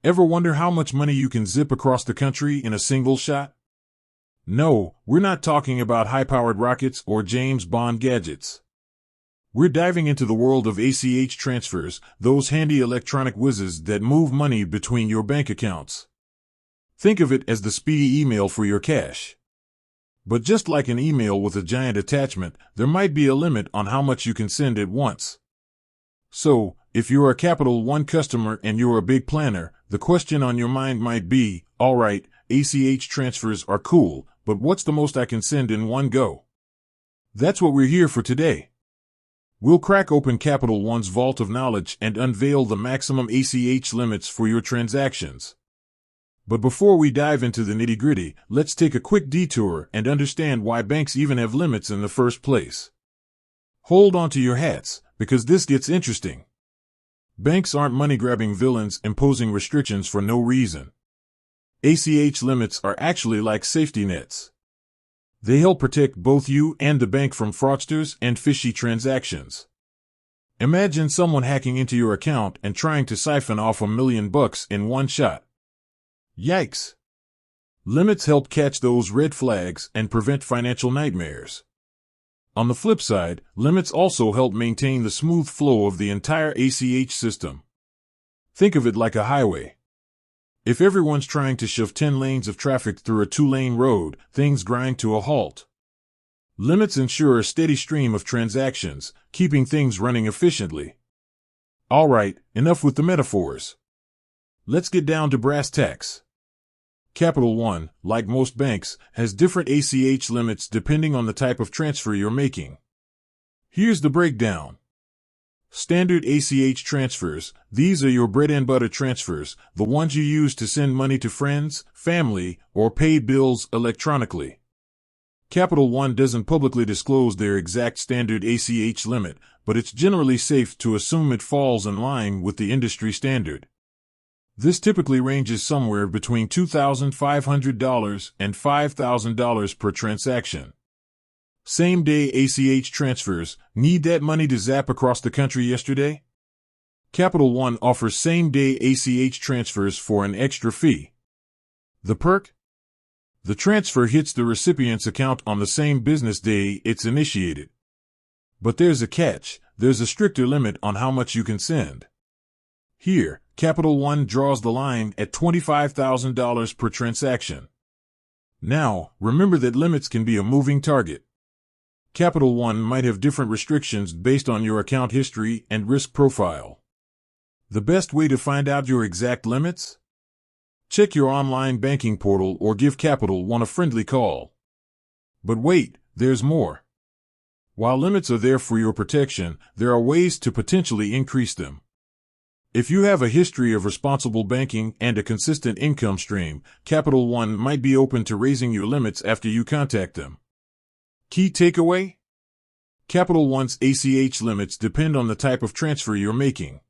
Ever wonder how much money you can zip across the country in a single shot? No, we're not talking about high-powered rockets or James Bond gadgets. We're diving into the world of ACH transfers, those handy electronic whizzes that move money between your bank accounts. Think of it as the speedy email for your cash. But just like an email with a giant attachment, there might be a limit on how much you can send at once. So, if you're a Capital One customer and you're a big planner, the question on your mind might be, all right, ACH transfers are cool, but what's the most I can send in one go? That's what we're here for today. We'll crack open Capital One's vault of knowledge and unveil the maximum ACH limits for your transactions. But before we dive into the nitty-gritty, let's take a quick detour and understand why banks even have limits in the first place. Hold on to your hats, because this gets interesting. Banks aren't money-grabbing villains imposing restrictions for no reason. ACH limits are actually like safety nets. They help protect both you and the bank from fraudsters and fishy transactions. Imagine someone hacking into your account and trying to siphon off $1 million in one shot. Yikes! Limits help catch those red flags and prevent financial nightmares. On the flip side, limits also help maintain the smooth flow of the entire ACH system. Think of it like a highway. If everyone's trying to shove 10 lanes of traffic through a 2-lane road, things grind to a halt. Limits ensure a steady stream of transactions, keeping things running efficiently. All right, enough with the metaphors. Let's get down to brass tacks. Capital One, like most banks, has different ACH limits depending on the type of transfer you're making. Here's the breakdown. Standard ACH transfers, these are your bread and butter transfers, the ones you use to send money to friends, family, or pay bills electronically. Capital One doesn't publicly disclose their exact standard ACH limit, but it's generally safe to assume it falls in line with the industry standard. This typically ranges somewhere between $2,500 and $5,000 per transaction. Same-day ACH transfers, need that money to zap across the country yesterday? Capital One offers same-day ACH transfers for an extra fee. The perk? The transfer hits the recipient's account on the same business day it's initiated. But there's a catch, there's a stricter limit on how much you can send. Here, Capital One draws the line at $25,000 per transaction. Now, remember that limits can be a moving target. Capital One might have different restrictions based on your account history and risk profile. The best way to find out your exact limits? Check your online banking portal or give Capital One a friendly call. But wait, there's more. While limits are there for your protection, there are ways to potentially increase them. If you have a history of responsible banking and a consistent income stream, Capital One might be open to raising your limits after you contact them. Key takeaway? Capital One's ACH limits depend on the type of transfer you're making.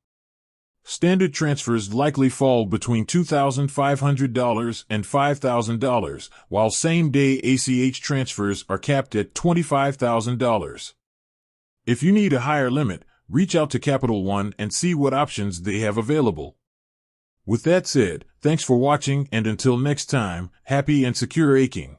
Standard transfers likely fall between $2,500 and $5,000, while same-day ACH transfers are capped at $25,000. If you need a higher limit, reach out to Capital One and see what options they have available. With that said, thanks for watching, and until next time, happy and secure aching.